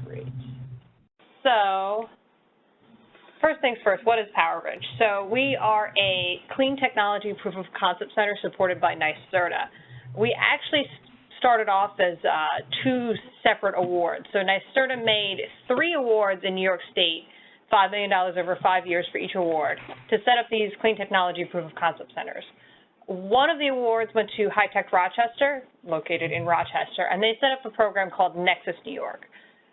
Great. So first things first, what is PowerBridge? So we are a clean technology proof of concept center supported by NYSERDA. We actually started off as 2 separate awards. So NYSERDA made 3 awards in New York State, $5 million over 5 years for each award, to set up these clean technology proof of concept centers. One of the awards went to High Tech Rochester, located in Rochester, and they set up a program called Nexus New York.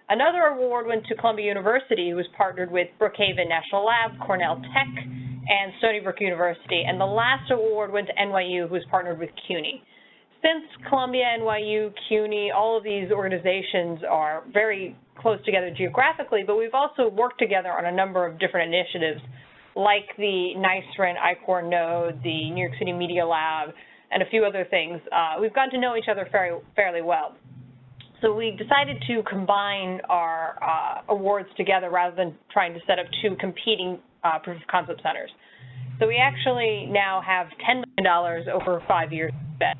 Another award went to Columbia University, who was partnered with Brookhaven National Lab, Cornell Tech, and Stony Brook University. And the last award went to NYU, who was partnered with CUNY. Since Columbia, NYU, CUNY, all of these organizations are very close together geographically, but we've also worked together on a number of different initiatives, like the NYSERDA and I-Core Node, the New York City Media Lab, and a few other things. We've gotten to know each other fairly well. So we decided to combine our awards together rather than trying to set up 2 competing proof of concept centers. So we actually now have $10 million over 5 years spent.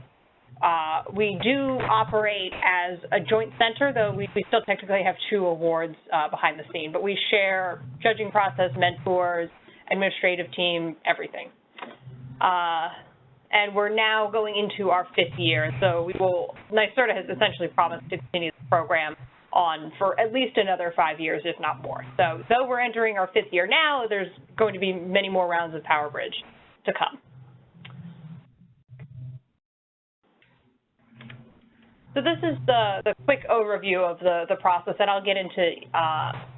We do operate as a joint center, though we still technically have 2 awards behind the scene, but we share judging process, mentors, administrative team, everything. And we're now going into our 5th year, so NYSERDA has essentially promised to continue the program on for at least another 5 years, if not more. So though we're entering our 5th year now, there's going to be many more rounds of PowerBridge to come. So this is the quick overview of the process, and I'll get into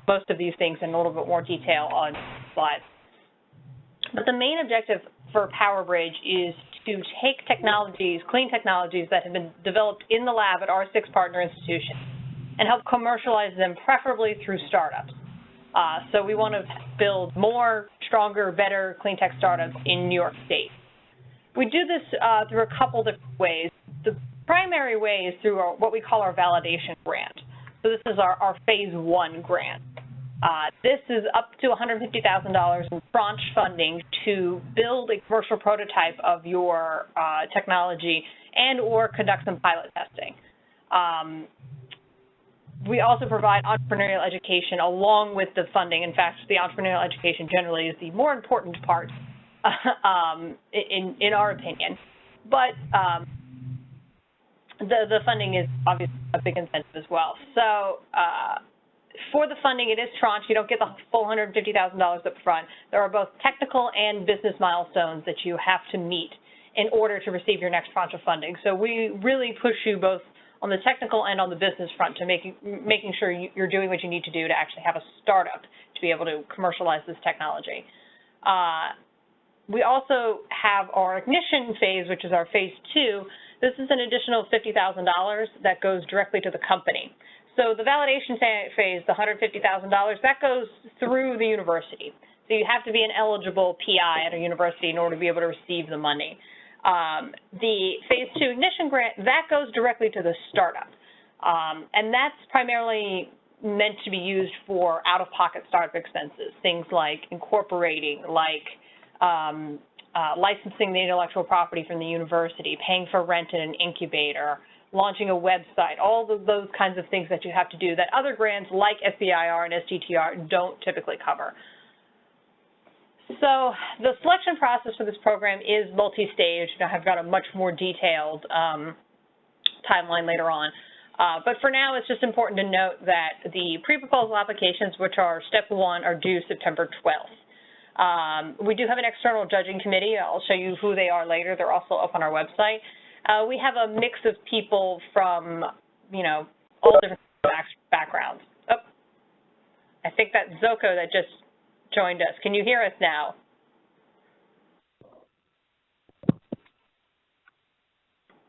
most of these things in a little bit more detail on slides. But the main objective for PowerBridge is to take technologies, clean technologies that have been developed in the lab at our 6 partner institutions and help commercialize them, preferably through startups. So we want to build more, stronger, better clean tech startups in New York State. We do this through a couple different ways. The primary way is through what we call our validation grant. So this is our phase 1 grant. This is up to $150,000 in tranche funding to build a commercial prototype of your technology and or conduct some pilot testing. We also provide entrepreneurial education along with the funding. In fact, the entrepreneurial education generally is the more important part in our opinion. But the funding is obviously a big incentive as well. So for the funding, it is tranche. You don't get the full $150,000 up front. There are both technical and business milestones that you have to meet in order to receive your next tranche of funding. So we really push you both on the technical and on the business front to making sure you're doing what you need to do to actually have a startup to be able to commercialize this technology. We also have our ignition phase, which is our phase 2. This is an additional $50,000 that goes directly to the company. So the validation phase, the $150,000, that goes through the university. So you have to be an eligible PI at a university in order to be able to receive the money. The phase 2 ignition grant, that goes directly to the startup. And that's primarily meant to be used for out-of-pocket startup expenses, things like incorporating, like licensing the intellectual property from the university, paying for rent in an incubator, launching a website, all of those kinds of things that you have to do that other grants like SBIR and STTR don't typically cover. So the selection process for this program is multi-stage. I've got a much more detailed timeline later on. But for now, it's just important to note that the pre-proposal applications, which are step 1, are due September 12th. We do have an external judging committee. I'll show you who they are later. They're also up on our website. We have a mix of people from, all different backgrounds. Oh, I think that's Zoko that just joined us. Can you hear us now?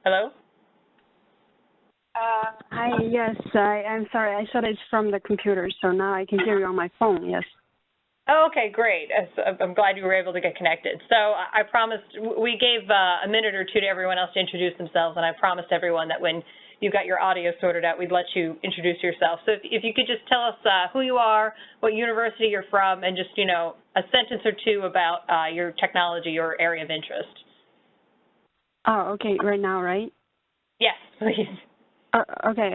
Hello? Hi, yes, I'm sorry. I thought it's from the computer, so now I can hear you on my phone, yes. Oh, okay, great. I'm glad you were able to get connected. So I promised, we gave a minute or two to everyone else to introduce themselves, and I promised everyone that when you got your audio sorted out, we'd let you introduce yourself. So if you could just tell us who you are, what university you're from, and just, a sentence or two about your technology, your area of interest. Oh, okay, right now, right? Yes, please. Okay.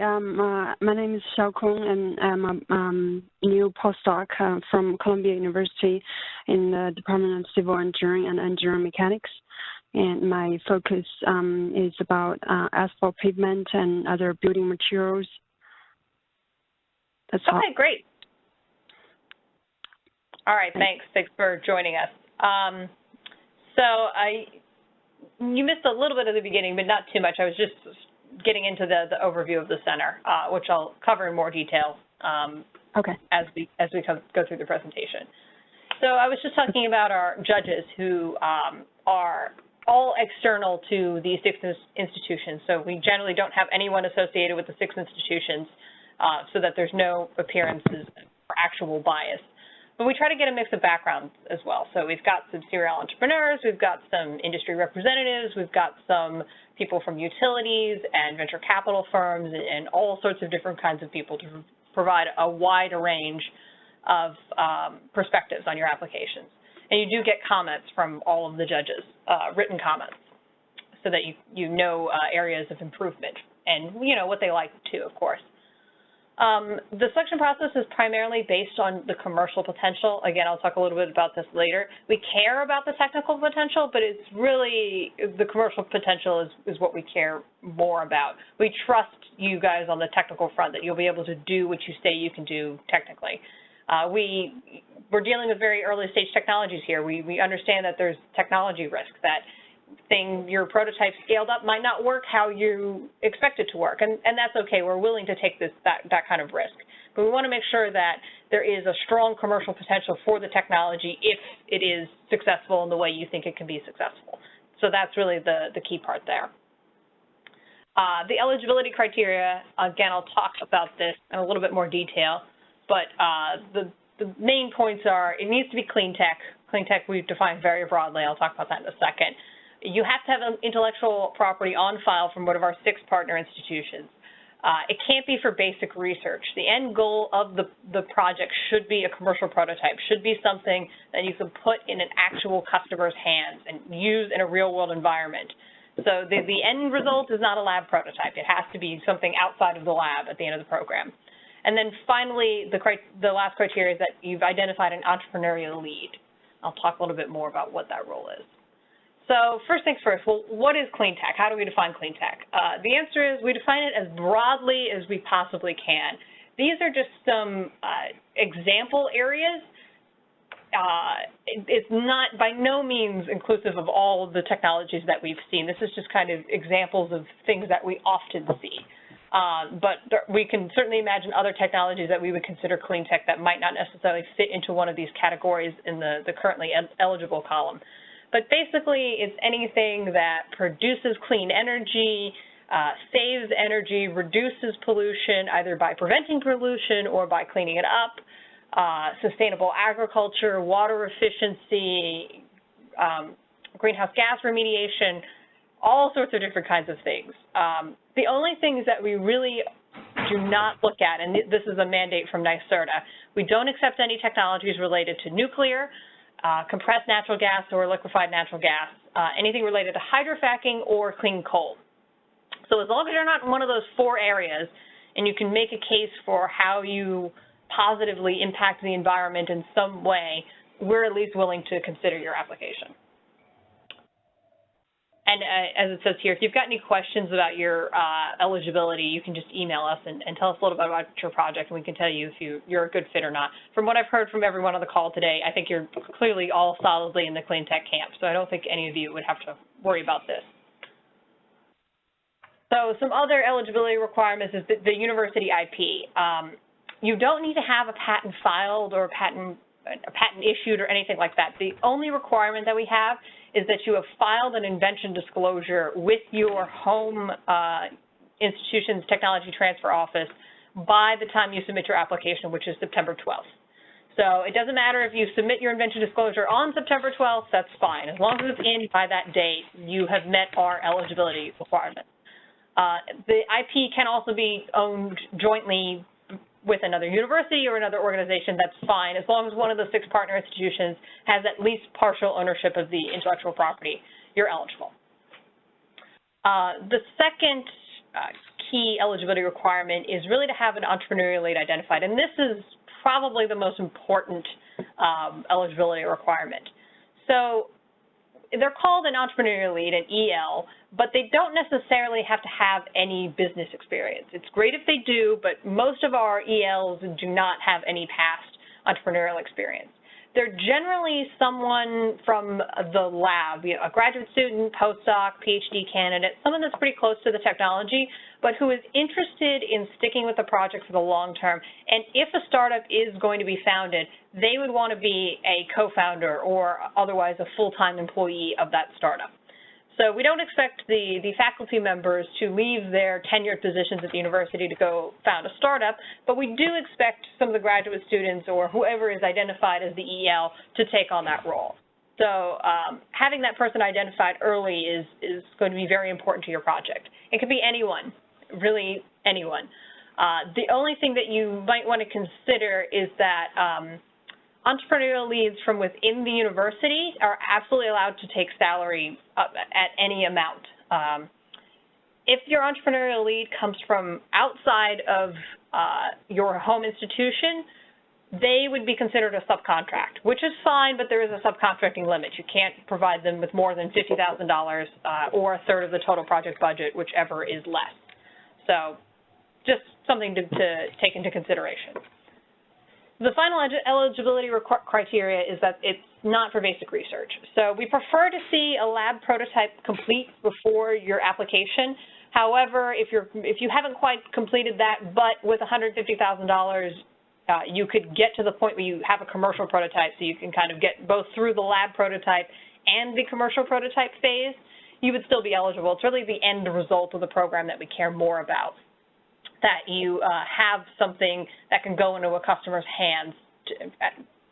My name is Xiao Kong, and I'm a new postdoc from Columbia University in the Department of Civil Engineering and Engineering Mechanics. And my focus is about asphalt pavement and other building materials. That's all. Okay, great. All right, thanks. Thanks for joining us. You missed a little bit of the beginning, but not too much. I was just getting into the overview of the center, which I'll cover in more detail as we go through the presentation. So I was just talking about our judges who are all external to these 6 institutions. So we generally don't have anyone associated with the 6 institutions so that there's no appearances or actual bias. But we try to get a mix of backgrounds as well. So we've got some serial entrepreneurs, we've got some industry representatives, we've got some people from utilities and venture capital firms and all sorts of different kinds of people to provide a wide range of perspectives on your applications. And you do get comments from all of the judges, written comments, so that you know areas of improvement and what they like too, of course. The selection process is primarily based on the commercial potential. Again, I'll talk a little bit about this later. We care about the technical potential, but it's really the commercial potential is what we care more about. We trust you guys on the technical front that you'll be able to do what you say you can do technically. We're dealing with very early stage technologies here. We understand that there's technology risk, that your prototype scaled up might not work how you expect it to work, and that's okay. We're willing to take that kind of risk. But we want to make sure that there is a strong commercial potential for the technology if it is successful in the way you think it can be successful. So that's really the key part there. The eligibility criteria, again, I'll talk about this in a little bit more detail, but the main points are it needs to be clean tech. Clean tech we've defined very broadly. I'll talk about that in a second. You have to have an intellectual property on file from one of our 6 partner institutions. It can't be for basic research. The end goal of the project should be a commercial prototype, should be something that you can put in an actual customer's hands and use in a real-world environment. So the end result is not a lab prototype. It has to be something outside of the lab at the end of the program. And then finally, the last criteria is that you've identified an entrepreneurial lead. I'll talk a little bit more about what that role is. So first things first, well, what is clean tech? How do we define clean tech? The answer is we define it as broadly as we possibly can. These are just some example areas. It's not by no means inclusive of all of the technologies that we've seen. This is just kind of examples of things that we often see. But we can certainly imagine other technologies that we would consider clean tech that might not necessarily fit into one of these categories in the currently eligible column. But basically, it's anything that produces clean energy, saves energy, reduces pollution, either by preventing pollution or by cleaning it up, sustainable agriculture, water efficiency, greenhouse gas remediation, all sorts of different kinds of things. The only things that we really do not look at, and this is a mandate from NYSERDA, we don't accept any technologies related to nuclear, compressed natural gas or liquefied natural gas, anything related to hydrofracking or clean coal. So as long as you're not in one of those 4 areas and you can make a case for how you positively impact the environment in some way, we're at least willing to consider your application. And as it says here, if you've got any questions about your eligibility, you can just email us and tell us a little bit about your project, and we can tell you if you're a good fit or not. From what I've heard from everyone on the call today, I think you're clearly all solidly in the clean tech camp, so I don't think any of you would have to worry about this. So some other eligibility requirements is the university IP. You don't need to have a patent filed or a patent issued or anything like that. The only requirement that we have is that you have filed an invention disclosure with your home institution's technology transfer office by the time you submit your application, which is September 12th. So it doesn't matter if you submit your invention disclosure on September 12th, that's fine. As long as it's in by that date, you have met our eligibility requirements. The IP can also be owned jointly with another university or another organization, that's fine, as long as one of the 6 partner institutions has at least partial ownership of the intellectual property, you're eligible. The second key eligibility requirement is really to have an entrepreneurial lead identified, and this is probably the most important eligibility requirement. So they're called an entrepreneurial lead, an EL, but they don't necessarily have to have any business experience. It's great if they do, but most of our ELs do not have any past entrepreneurial experience. They're generally someone from the lab, a graduate student, postdoc, PhD candidate, someone that's pretty close to the technology, but who is interested in sticking with the project for the long term. And if a startup is going to be founded, they would want to be a co-founder or otherwise a full-time employee of that startup. So we don't expect the faculty members to leave their tenured positions at the university to go found a startup, but we do expect some of the graduate students or whoever is identified as the EL to take on that role. So having that person identified early is going to be very important to your project. It could be anyone, really anyone. The only thing that you might want to consider is that entrepreneurial leads from within the university are absolutely allowed to take salary at any amount. If your entrepreneurial lead comes from outside of your home institution, they would be considered a subcontract, which is fine, but there is a subcontracting limit. You can't provide them with more than $50,000 or a third of the total project budget, whichever is less. So just something to take into consideration. The final eligibility criteria is that it's not for basic research. So we prefer to see a lab prototype complete before your application. However, if you haven't quite completed that, but with $150,000, you could get to the point where you have a commercial prototype, so you can kind of get both through the lab prototype and the commercial prototype phase, you would still be eligible. It's really the end result of the program that we care more about, that you have something that can go into a customer's hands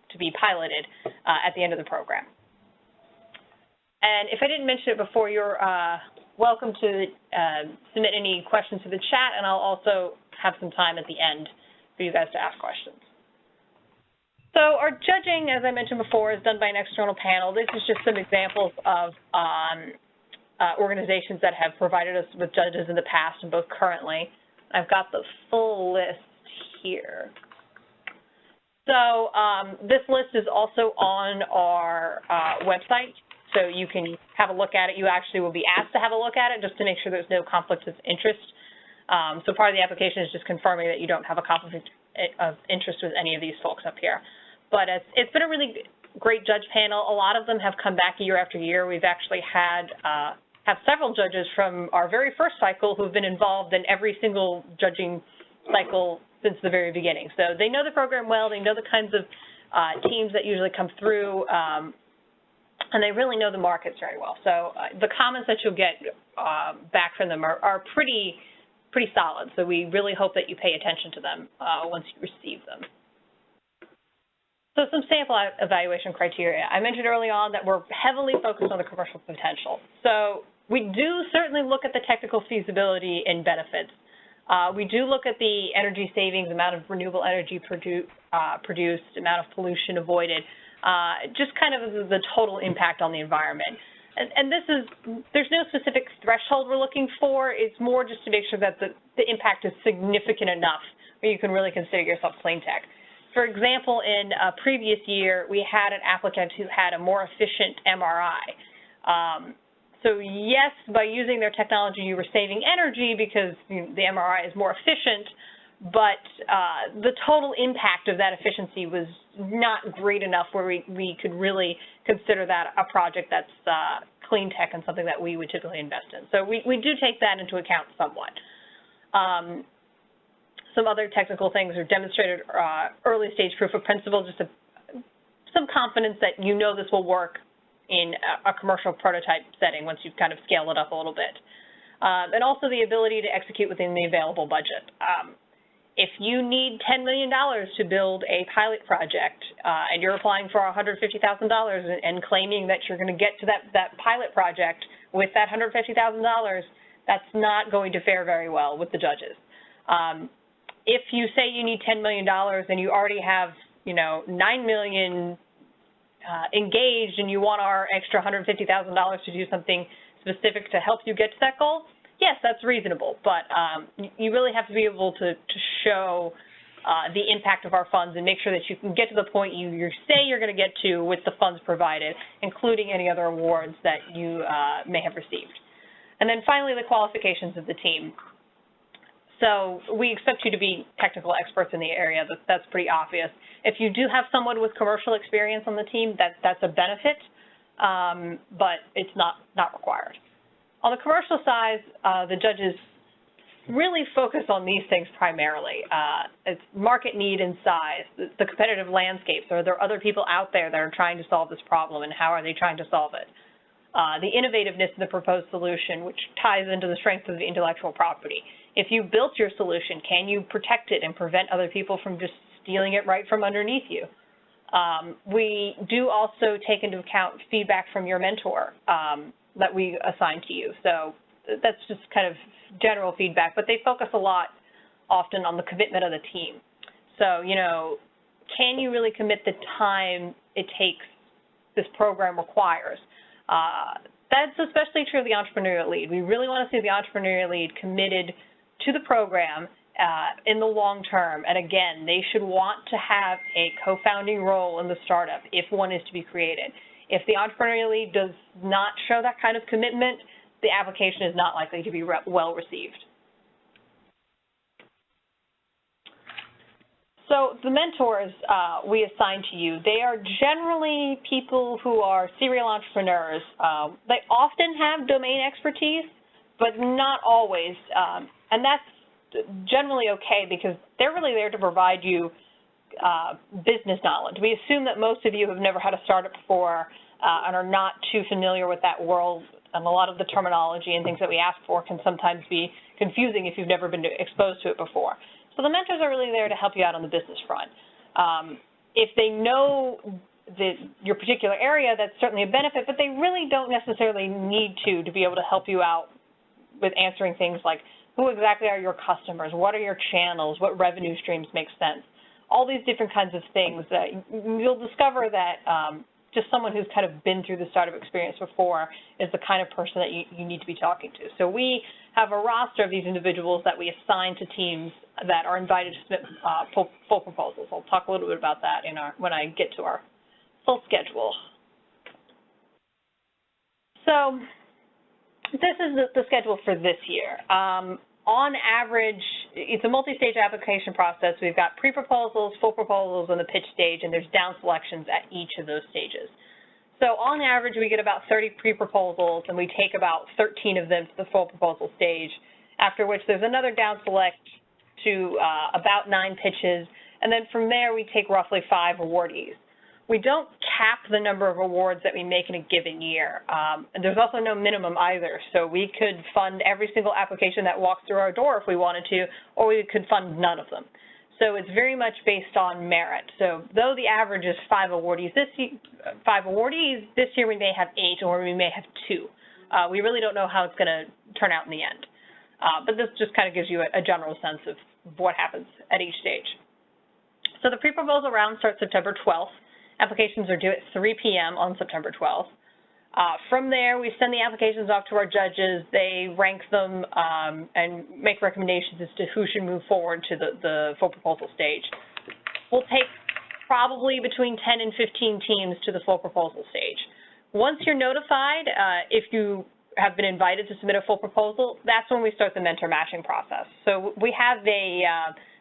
to be piloted at the end of the program. And if I didn't mention it before, you're welcome to submit any questions to the chat, and I'll also have some time at the end for you guys to ask questions. So our judging, as I mentioned before, is done by an external panel. This is just some examples of organizations that have provided us with judges in the past and both currently. I've got the full list here. So this list is also on our website, so you can have a look at it. You actually will be asked to have a look at it just to make sure there's no conflict of interest. So part of the application is just confirming that you don't have a conflict of interest with any of these folks up here. But it's been a really great judge panel. A lot of them have come back year after year. We've actually had have several judges from our very first cycle who have been involved in every single judging cycle since the very beginning. So they know the program well, they know the kinds of teams that usually come through, and they really know the markets very well. So the comments that you'll get back from them are pretty solid, so we really hope that you pay attention to them once you receive them. So some sample evaluation criteria. I mentioned early on that we're heavily focused on the commercial potential. So we do certainly look at the technical feasibility and benefits. We do look at the energy savings, amount of renewable energy produced, amount of pollution avoided, just kind of the total impact on the environment. And there's no specific threshold we're looking for. It's more just to make sure that the impact is significant enough where you can really consider yourself clean tech. For example, in a previous year, we had an applicant who had a more efficient MRI. So yes, by using their technology, you were saving energy because the MRI is more efficient, but the total impact of that efficiency was not great enough where we could really consider that a project that's clean tech and something that we would typically invest in. So we do take that into account somewhat. Some other technical things are demonstrated early stage proof of principle, just some confidence that you know this will work in a commercial prototype setting once you've kind of scaled it up a little bit. And also the ability to execute within the available budget. If you need $10 million to build a pilot project and you're applying for $150,000 and claiming that you're going to get to that pilot project with that $150,000, that's not going to fare very well with the judges. If you say you need $10 million and you already have, $9 million engaged and you want our extra $150,000 to do something specific to help you get to that goal, yes, that's reasonable, but you really have to be able to show the impact of our funds and make sure that you can get to the point you say you're going to get to with the funds provided, including any other awards that you may have received. And then finally, the qualifications of the team. So we expect you to be technical experts in the area. That's pretty obvious. If you do have someone with commercial experience on the team, that's a benefit, but it's not required. On the commercial side, the judges really focus on these things primarily. It's market need and size, the competitive landscapes. Are there other people out there that are trying to solve this problem, and how are they trying to solve it? The innovativeness of the proposed solution, which ties into the strength of the intellectual property. If you built your solution, can you protect it and prevent other people from just stealing it right from underneath you? We do also take into account feedback from your mentor that we assign to you. So that's just kind of general feedback, but they focus a lot often on the commitment of the team. So, you know, can you really commit the time it takes this program requires? That's especially true of the entrepreneurial lead. We really want to see the entrepreneurial lead committed to the program in the long term. And again, they should want to have a co-founding role in the startup if one is to be created. If the entrepreneurial lead does not show that kind of commitment, the application is not likely to be well received. So the mentors we assign to you, they are generally people who are serial entrepreneurs. They often have domain expertise, but not always. And that's generally okay because they're really there to provide you business knowledge. We assume that most of you have never had a startup before and are not too familiar with that world, and a lot of the terminology and things that we ask for can sometimes be confusing if you've never been exposed to it before. So the mentors are really there to help you out on the business front. If they know your particular area, that's certainly a benefit, but they really don't necessarily need to be able to help you out with answering things like, who exactly are your customers? What are your channels? What revenue streams make sense? All these different kinds of things that you'll discover that just someone who's kind of been through the startup experience before is the kind of person that you need to be talking to. So we have a roster of these individuals that we assign to teams that are invited to submit full proposals. I'll talk a little bit about that when I get to our full schedule. So this is the schedule for this year. On average, it's a multi-stage application process. We've got pre-proposals, full proposals, and the pitch stage, and there's down selections at each of those stages. So on average, we get about 30 pre-proposals, and we take about 13 of them to the full proposal stage, after which there's another down select to about 9 pitches, and then from there we take roughly 5 awardees. We don't cap the number of awards that we make in a given year. And there's also no minimum either, so we could fund every single application that walks through our door if we wanted to, or we could fund none of them. So it's very much based on merit. So though the average is 5 awardees this year we may have 8 or we may have 2. We really don't know how it's going to turn out in the end. But this just kind of gives you a general sense of what happens at each stage. So the pre-proposal round starts September 12th. Applications are due at 3 p.m. on September 12th. From there, we send the applications off to our judges. They rank them and make recommendations as to who should move forward to the full proposal stage. We'll take probably between 10 and 15 teams to the full proposal stage. Once you're notified, if you have been invited to submit a full proposal, that's when we start the mentor matching process. So we have a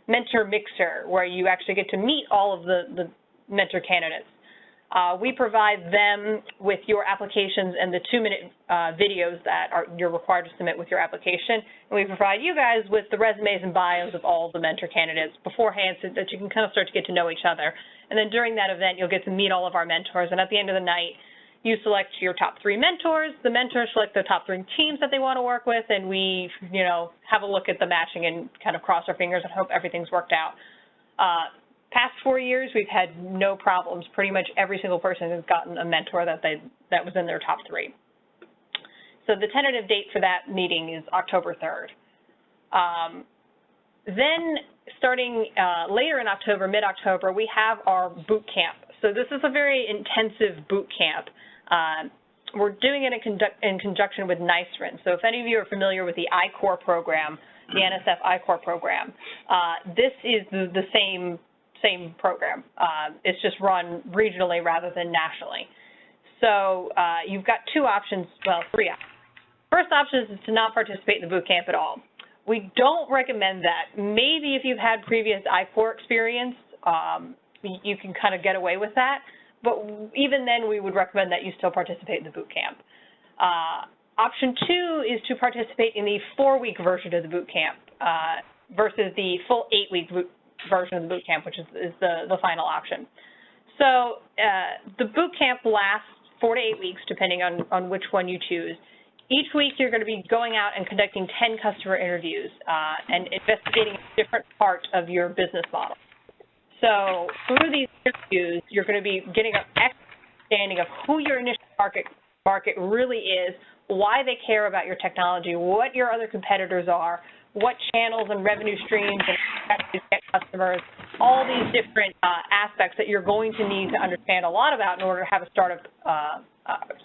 mentor mixer where you actually get to meet all of the mentor candidates. We provide them with your applications and the 2-minute videos that you're required to submit with your application, and we provide you guys with the resumes and bios of all of the mentor candidates beforehand so that you can kind of start to get to know each other. And then during that event, you'll get to meet all of our mentors, and at the end of the night, you select your top 3 mentors. The mentors select the top 3 teams that they want to work with, and we, have a look at the matching and kind of cross our fingers and hope everything's worked out. Past 4 years, we've had no problems. Pretty much every single person has gotten a mentor that was in their top 3. So the tentative date for that meeting is October 3rd. Then starting later in October, mid-October, we have our boot camp. So this is a very intensive boot camp. we're doing it in conjunction with NYSRN. So if any of you are familiar with the I-Corps program, the NSF I-Corps program, this is the same program. It's just run regionally rather than nationally. So you've got two options, well, three options. First option is to not participate in the boot camp at all. We don't recommend that. Maybe if you've had previous I-Corps experience, you can kind of get away with that. But even then, we would recommend that you still participate in the boot camp. Option two is to participate in the 4-week version of the boot camp versus the full 8-week version of the boot camp, which is the final option. So the boot camp lasts 4 to 8 weeks, depending on which one you choose. Each week, you're going to be going out and conducting 10 customer interviews and investigating a different part of your business model. So through these interviews, you're going to be getting an understanding of who your initial market really is, why they care about your technology, what your other competitors are, what channels and revenue streams and strategies get customers, all these different aspects that you're going to need to understand a lot about in order to have a startup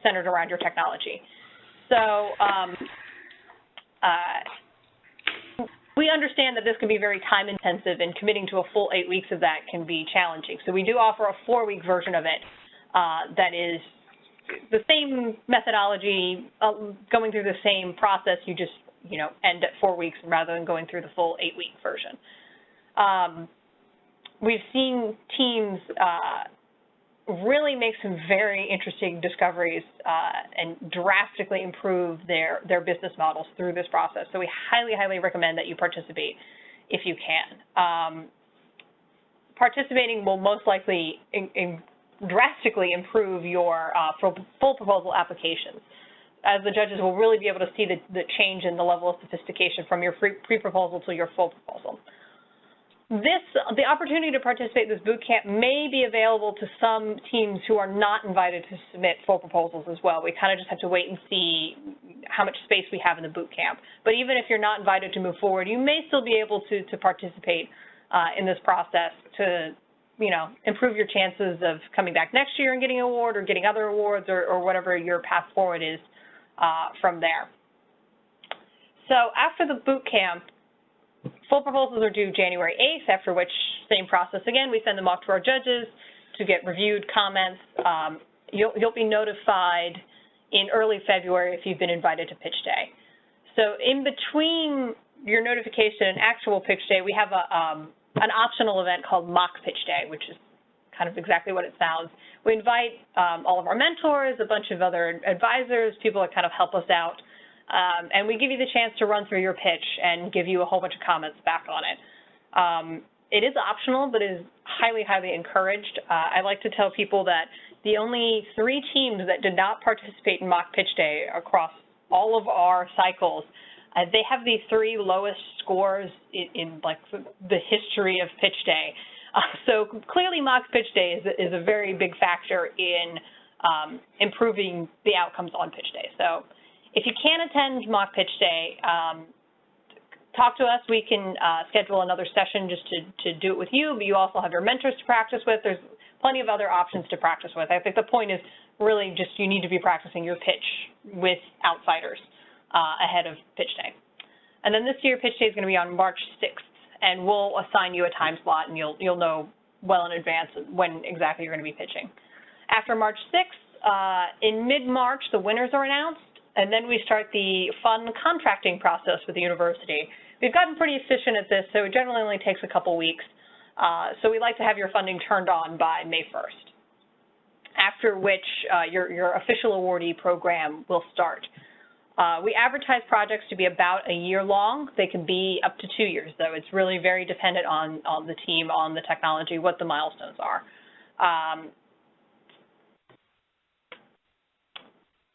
centered around your technology. So we understand that this can be very time intensive, and committing to a full 8 weeks of that can be challenging. So we do offer a 4-week version of it that is the same methodology, going through the same process. You just, end at 4 weeks rather than going through the full 8-week version. We've seen teams really make some very interesting discoveries and drastically improve their business models through this process. So we highly, highly recommend that you participate if you can. Participating will most likely drastically improve your full proposal applications, as the judges will really be able to see the change in the level of sophistication from your pre-proposal to your full proposal. The opportunity to participate in this boot camp may be available to some teams who are not invited to submit full proposals as well. We kind of just have to wait and see how much space we have in the boot camp. But even if you're not invited to move forward, you may still be able to participate in this process to, improve your chances of coming back next year and getting an award or getting other awards or whatever your path forward is from there. So after the boot camp, full proposals are due January 8th, after which, same process again, we send them off to our judges to get reviewed comments. You'll be notified in early February if you've been invited to pitch day. So in between your notification and actual pitch day, we have an optional event called mock pitch day, which is kind of exactly what it sounds. We invite all of our mentors, a bunch of other advisors, people that kind of help us out, and we give you the chance to run through your pitch and give you a whole bunch of comments back on it. It is optional, but is highly, highly encouraged. I like to tell people that the only 3 teams that did not participate in mock pitch day across all of our cycles, they have the 3 lowest scores in like the history of pitch day. So clearly mock pitch day is a very big factor in improving the outcomes on pitch day. So if you can't attend mock pitch day, talk to us. We can schedule another session just to do it with you, but you also have your mentors to practice with. There's plenty of other options to practice with. I think the point is really just you need to be practicing your pitch with outsiders ahead of pitch day. And then this year, pitch day is going to be on March 6th, and we'll assign you a time slot, and you'll know well in advance when exactly you're going to be pitching. After March 6th, in mid-March, the winners are announced, and then we start the fun contracting process with the university. We've gotten pretty efficient at this, so it generally only takes a couple weeks. So we like to have your funding turned on by May 1st, after which your official awardee program will start. We advertise projects to be about a year long. They can be up to 2 years, though. It's really very dependent on the team, on the technology, what the milestones are.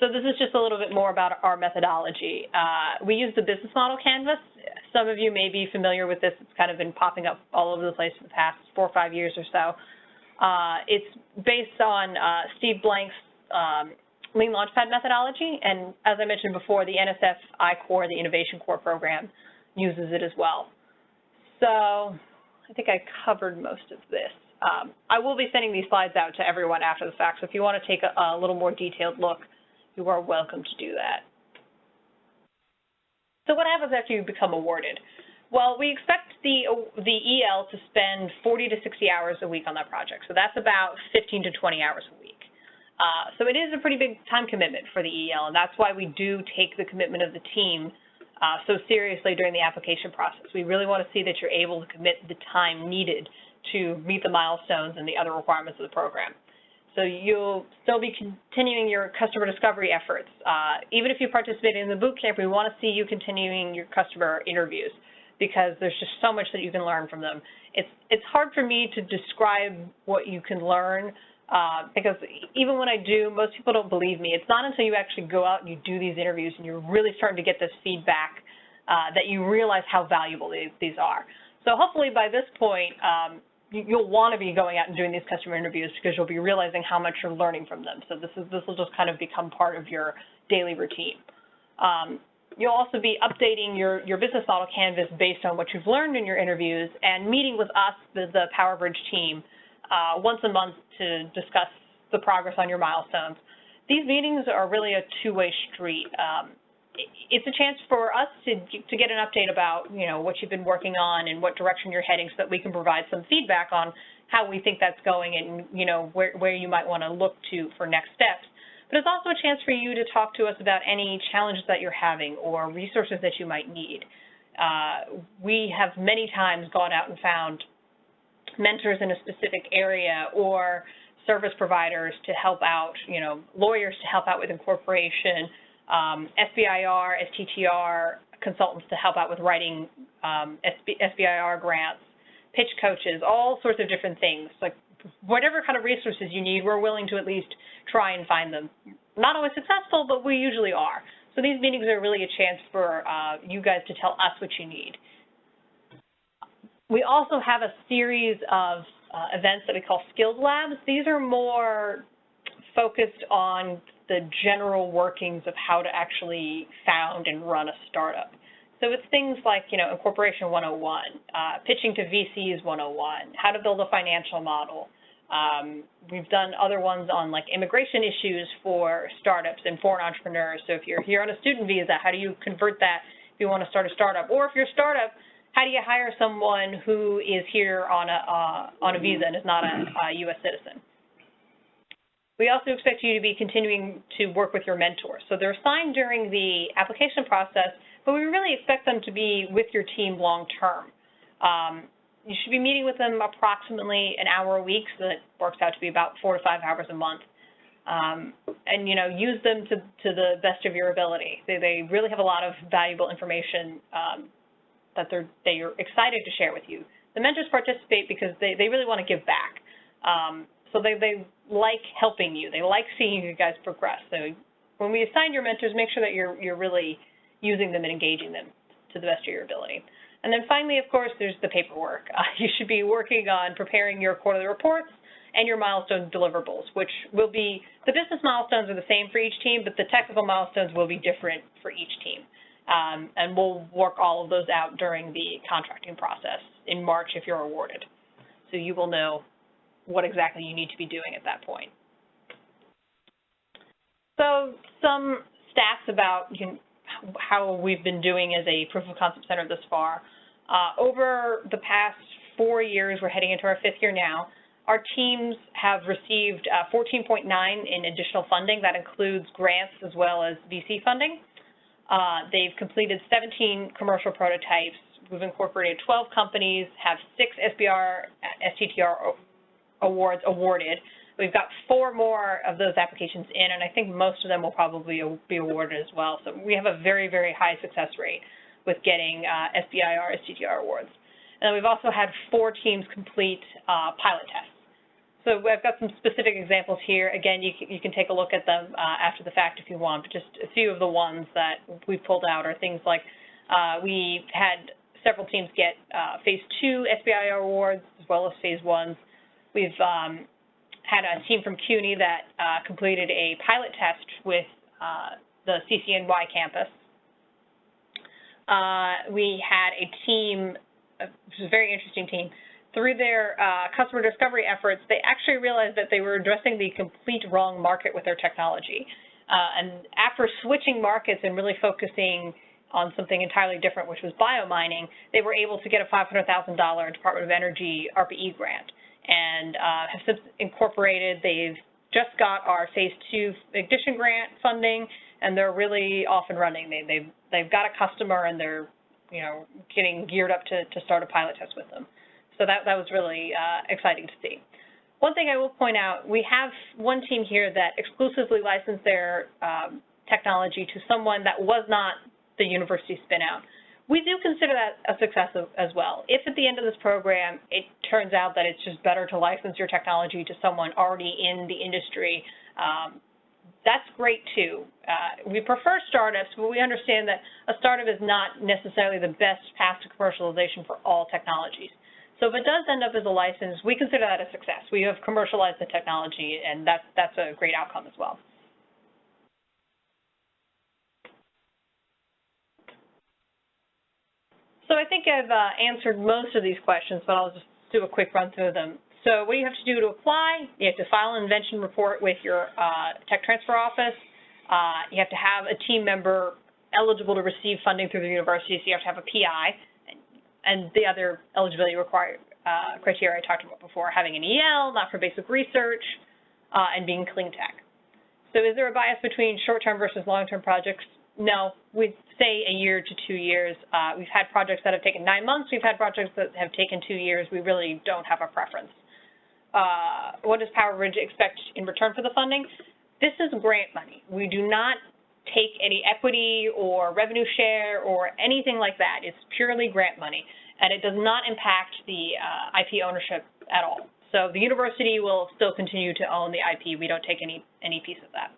So this is just a little bit more about our methodology. We use the business model canvas. Some of you may be familiar with this. It's kind of been popping up all over the place for the past 4 or 5 years or so. It's based on Steve Blank's Lean Launchpad methodology, and as I mentioned before, the NSF I-Corps, the Innovation Corps program, uses it as well. So I think I covered most of this. I will be sending these slides out to everyone after the fact, so if you want to take a little more detailed look, you are welcome to do that. So what happens after you become awarded? Well, we expect the EL to spend 40 to 60 hours a week on that project. So that's about 15 to 20 hours a week. So it is a pretty big time commitment for the EL, and that's why we do take the commitment of the team so seriously during the application process. We really want to see that you're able to commit the time needed to meet the milestones and the other requirements of the program. So you'll still be continuing your customer discovery efforts. Even if you participate in the boot camp, we want to see you continuing your customer interviews because there's just so much that you can learn from them. It's hard for me to describe what you can learn because even when I do, most people don't believe me. It's not until you actually go out and you do these interviews and you're really starting to get this feedback that you realize how valuable these are. So hopefully by this point, you'll want to be going out and doing these customer interviews because you'll be realizing how much you're learning from them. So this will just kind of become part of your daily routine. You'll also be updating your business model canvas based on what you've learned in your interviews and meeting with us, the PowerBridge team, once a month to discuss the progress on your milestones. These meetings are really a two-way street. It's a chance for us to get an update about, what you've been working on and what direction you're heading so that we can provide some feedback on how we think that's going and, where you might want to look to for next steps. But it's also a chance for you to talk to us about any challenges that you're having or resources that you might need. We have many times gone out and found mentors in a specific area or service providers to help out, lawyers to help out with incorporation, SBIR, STTR consultants to help out with writing SBIR grants, pitch coaches, all sorts of different things. Like whatever kind of resources you need, we're willing to at least try and find them. Not always successful, but we usually are. So these meetings are really a chance for you guys to tell us what you need. We also have a series of events that we call Skills Labs. These are more focused on the general workings of how to actually found and run a startup. So it's things like, Incorporation 101, pitching to VCs 101, how to build a financial model. We've done other ones on like immigration issues for startups and foreign entrepreneurs. So if you're here on a student visa, how do you convert that if you want to start a startup? Or if you're a startup, how do you hire someone who is here on a visa and is not a U.S. citizen? We also expect you to be continuing to work with your mentors. So they're assigned during the application process, but we really expect them to be with your team long term. You should be meeting with them approximately an hour a week, so that works out to be about 4 to 5 hours a month. And use them to the best of your ability. They really have a lot of valuable information that they're excited to share with you. The mentors participate because they really want to give back. So they like helping you. They like seeing you guys progress. So when we assign your mentors, make sure that you're really using them and engaging them to the best of your ability. And then finally, of course, there's the paperwork. You should be working on preparing your quarterly reports and your milestone deliverables, which will be, the business milestones are the same for each team, but the technical milestones will be different for each team. And we'll work all of those out during the contracting process in March if you're awarded. So you will know what exactly you need to be doing at that point. So some stats about how we've been doing as a proof of concept center this far. Over the past 4 years, we're heading into our 5th year now, our teams have received 14.9 in additional funding. That includes grants as well as VC funding. They've completed 17 commercial prototypes. We've incorporated 12 companies, have 6 SBR, STTR awards awarded. We've got 4 more of those applications in, and I think most of them will probably be awarded as well. So we have a very, very high success rate with getting SBIR, STTR awards. And then we've also had 4 teams complete pilot tests. So I've got some specific examples here. Again, you can take a look at them after the fact if you want, but just a few of the ones that we pulled out are things like we had several teams get Phase 2 SBIR awards as well as Phase 1s. We've had a team from CUNY that completed a pilot test with the CCNY campus. We had a team, which is a very interesting team, through their customer discovery efforts, they actually realized that they were addressing the complete wrong market with their technology. And after switching markets and really focusing on something entirely different, which was biomining, they were able to get a $500,000 Department of Energy ARPA-E grant and have since incorporated. They've just got our Phase 2 Ignition grant funding, and they're really off and running. They've got a customer, and they're getting geared up to start a pilot test with them. So that was really exciting to see. One thing I will point out, we have one team here that exclusively licensed their technology to someone that was not the university spin-out. We do consider that a success as well. If at the end of this program it turns out that it's just better to license your technology to someone already in the industry, that's great too. We prefer startups, but we understand that a startup is not necessarily the best path to commercialization for all technologies. So if it does end up as a license, we consider that a success. We have commercialized the technology, and that's a great outcome as well. So I think I've answered most of these questions, but I'll just do a quick run through them. So what do you have to do to apply? You have to file an invention report with your tech transfer office. You have to have a team member eligible to receive funding through the university, so you have to have a PI, and the other eligibility required criteria I talked about before, having an EL, not for basic research, and being clean tech. So is there a bias between short-term versus long-term projects? No, we'd say a year to 2 years. We've had projects that have taken 9 months. We've had projects that have taken 2 years. We really don't have a preference. What does PowerBridge expect in return for the funding? This is grant money. We do not take any equity or revenue share or anything like that. It's purely grant money, and it does not impact the IP ownership at all. So the university will still continue to own the IP. We don't take any piece of that.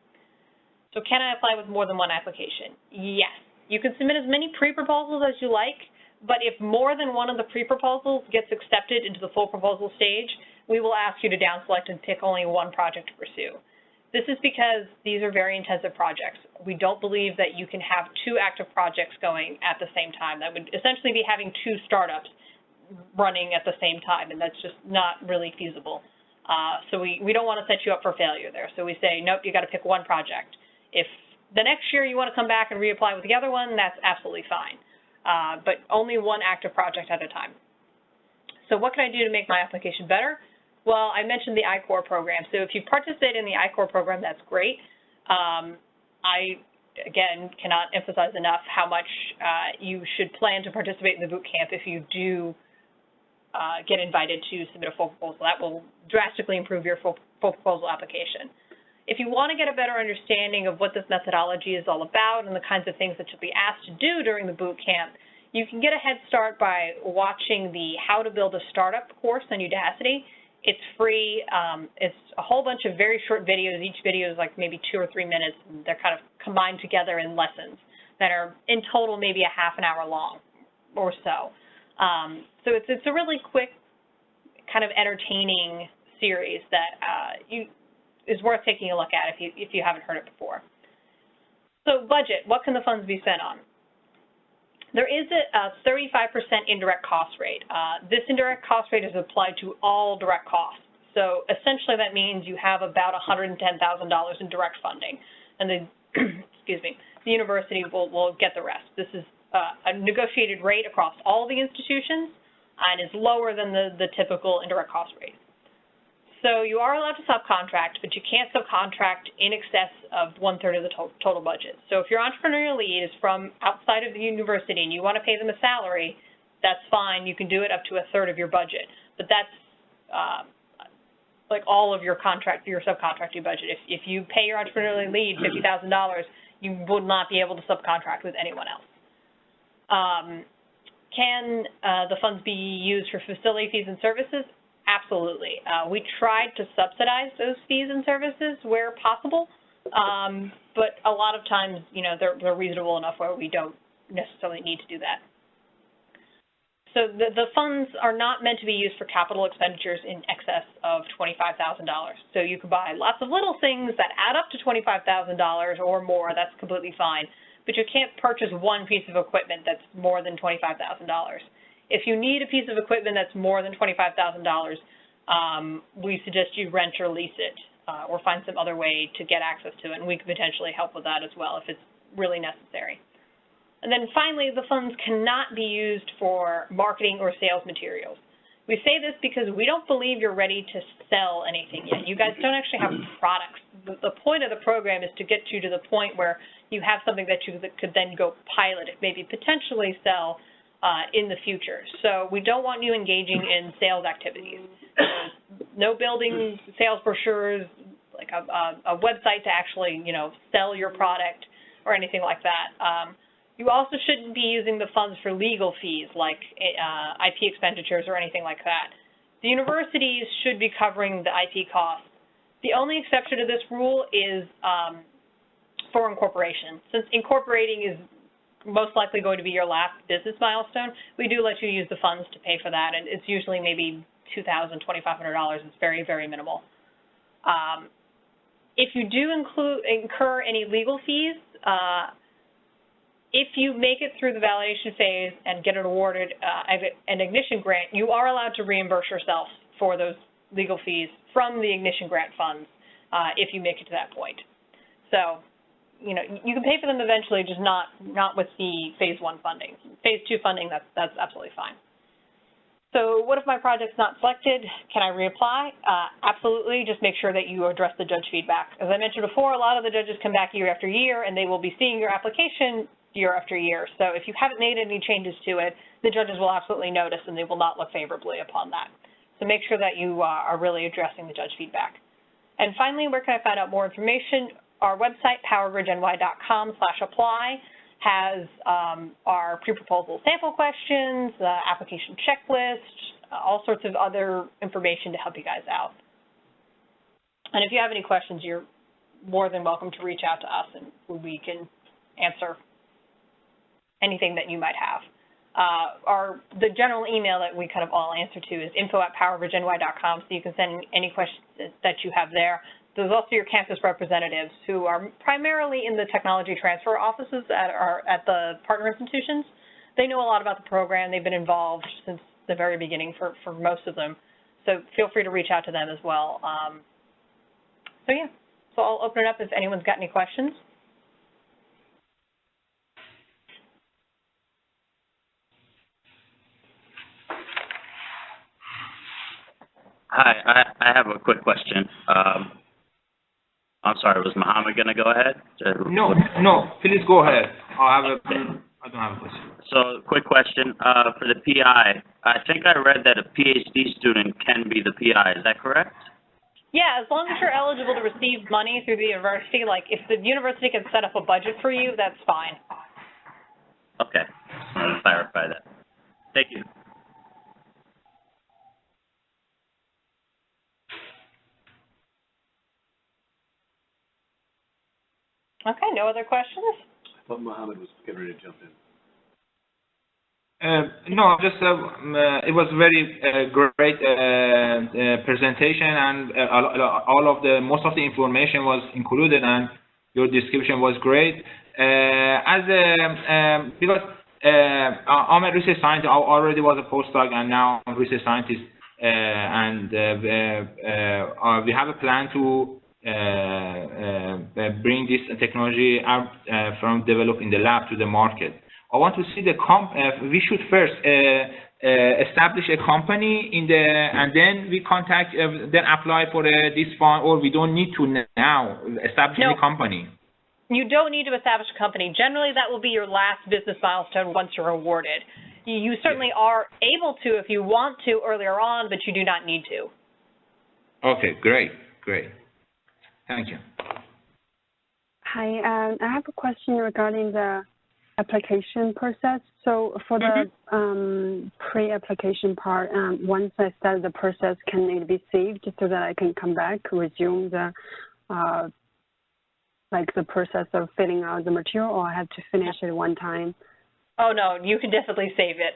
So can I apply with more than one application? Yes. You can submit as many pre-proposals as you like, but if more than one of the pre-proposals gets accepted into the full proposal stage, we will ask you to down select and pick only one project to pursue. This is because these are very intensive projects. We don't believe that you can have 2 active projects going at the same time. That would essentially be having 2 startups running at the same time, and that's just not really feasible. So we don't want to set you up for failure there. So we say, nope, you got to pick one project. If the next year you want to come back and reapply with the other one, that's absolutely fine. But only one active project at a time. So what can I do to make my application better? Well, I mentioned the I-Corps program. So if you participate in the I-Corps program, that's great. I, again, cannot emphasize enough how much you should plan to participate in the boot camp if you do get invited to submit a full proposal. That will drastically improve your full proposal application. If you want to get a better understanding of what this methodology is all about and the kinds of things that you'll be asked to do during the boot camp, you can get a head start by watching the How to Build a Startup course on Udacity. It's free. It's a whole bunch of very short videos. Each video is like maybe 2 or 3 minutes, and they're kind of combined together in lessons that are in total maybe a half an hour long or so. So it's a really quick, kind of entertaining series that is worth taking a look at if you haven't heard it before. So budget, what can the funds be spent on? There is a 35% indirect cost rate. This indirect cost rate is applied to all direct costs. So essentially that means you have about $110,000 in direct funding, and the excuse me, the university will get the rest. This is a negotiated rate across all the institutions, and is lower than the typical indirect cost rate. So you are allowed to subcontract, but you can't subcontract in excess of 1/3 of the total budget. So if your entrepreneurial lead is from outside of the university and you want to pay them a salary, that's fine. You can do it up to 1/3 of your budget. But that's like all of your subcontracting budget. If you pay your entrepreneurial lead $50,000, you would not be able to subcontract with anyone else. Can the funds be used for facility fees and services? Absolutely. We tried to subsidize those fees and services where possible, but a lot of times, they're reasonable enough where we don't necessarily need to do that. So the funds are not meant to be used for capital expenditures in excess of $25,000. So you can buy lots of little things that add up to $25,000 or more. That's completely fine. But you can't purchase one piece of equipment that's more than $25,000. If you need a piece of equipment that's more than $25,000, we suggest you rent or lease it. or find some other way to get access to it, and we could potentially help with that as well if it's really necessary. And then finally, the funds cannot be used for marketing or sales materials. We say this because we don't believe you're ready to sell anything yet. You guys don't actually have products. The point of the program is to get you to the point where you have something that you could then go pilot it, maybe potentially sell in the future. So we don't want you engaging in sales activities. No building sales brochures, like a website to actually, sell your product or anything like that. You also shouldn't be using the funds for legal fees like IP expenditures or anything like that. The universities should be covering the IP costs. The only exception to this rule is for incorporation. Since incorporating is most likely going to be your last business milestone, we do let you use the funds to pay for that, and it's usually maybe $2,000, $2,500. It's very, very minimal. If you do incur any legal fees, if you make it through the validation phase and get it awarded an ignition grant, you are allowed to reimburse yourself for those legal fees from the ignition grant funds if you make it to that point. So, you can pay for them eventually, just not with the phase 1 funding. Phase 2 funding, that's absolutely fine. So what if my project's not selected? Can I reapply? Absolutely. Just make sure that you address the judge feedback. As I mentioned before, a lot of the judges come back year after year, and they will be seeing your application year after year. So if you haven't made any changes to it, the judges will absolutely notice, and they will not look favorably upon that. So make sure that you are really addressing the judge feedback. And finally, where can I find out more information? Our website, PowerBridgeNY.com/apply, has our pre-proposal sample questions, application checklist, all sorts of other information to help you guys out. And if you have any questions, you're more than welcome to reach out to us, and we can answer anything that you might have. The general email that we kind of all answer to is info@PowerBridgeNY.com, so you can send any questions that you have there. There's also your campus representatives who are primarily in the technology transfer offices at the partner institutions. They know a lot about the program. They've been involved since the very beginning for most of them. So feel free to reach out to them as well. So yeah, so I'll open it up if anyone's got any questions. Hi, I have a quick question. I'm sorry, was Mohammed going to go ahead? No, please go ahead. I don't have a question. So, quick question for the PI. I think I read that a PhD student can be the PI. Is that correct? Yeah, as long as you're eligible to receive money through the university, like if the university can set up a budget for you, that's fine. Okay, I'll clarify that. Thank you. Okay, no other questions? I thought Mohammed was getting ready to jump in. No, just it was very great presentation, and most of the information was included, and your description was great. Because I'm a research scientist, I already was a postdoc, and now I'm a research scientist, and we have a plan to bring this technology out from developed in the lab to the market. I want to see we should first establish a company and then we contact, then apply for this fund, or we don't need to now establish any company. You don't need to establish a company. Generally, that will be your last business milestone once you're awarded. You certainly are able to if you want to earlier on, but you do not need to. Okay, great. Thank you. Hi, I have a question regarding the application process. So for the pre-application part, once I start the process, can it be saved so that I can come back, resume the the process of filling out the material, or I have to finish it one time? Oh no, you can definitely save it.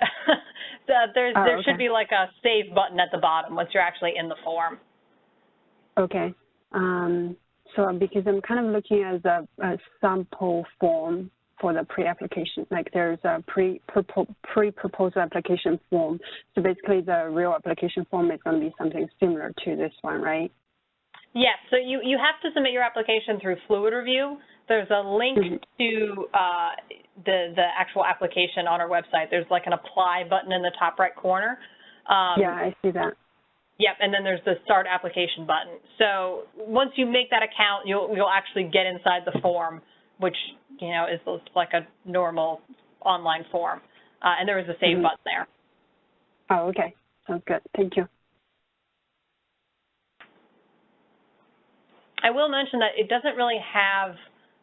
There should be like a save button at the bottom once you're actually in the form. Okay. So because I'm kind of looking at a sample form for the pre-application, like there's a pre-proposal application form. So basically the real application form is going to be something similar to this one, right? Yes, so you have to submit your application through Fluid Review. There's a link to the actual application on our website. There's like an apply button in the top right corner. Yeah, I see that. Yep, and then there's the start application button. So once you make that account, you'll actually get inside the form, which is like a normal online form, and there is a save button there. Oh, okay, sounds good. Thank you. I will mention that it doesn't really have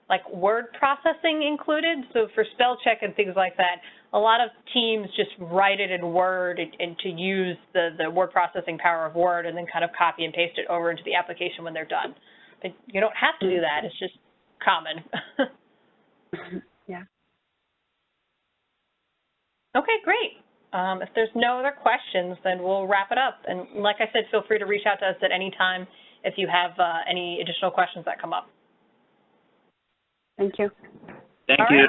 like word processing included. So for spell check and things like that, a lot of teams just write it in Word and to use the word processing power of Word and then kind of copy and paste it over into the application when they're done. But you don't have to do that. It's just common. Yeah. Okay, great. If there's no other questions, then we'll wrap it up. And like I said, feel free to reach out to us at any time if you have any additional questions that come up. Thank you. Thank you.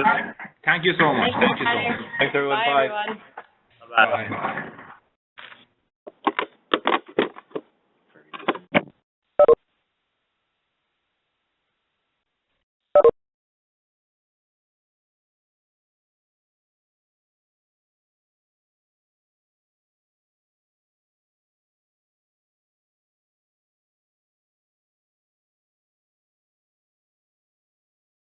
Thank you so much. Thank you so much. Thanks, everyone. Bye, Bye. everyone. Bye-bye. Bye.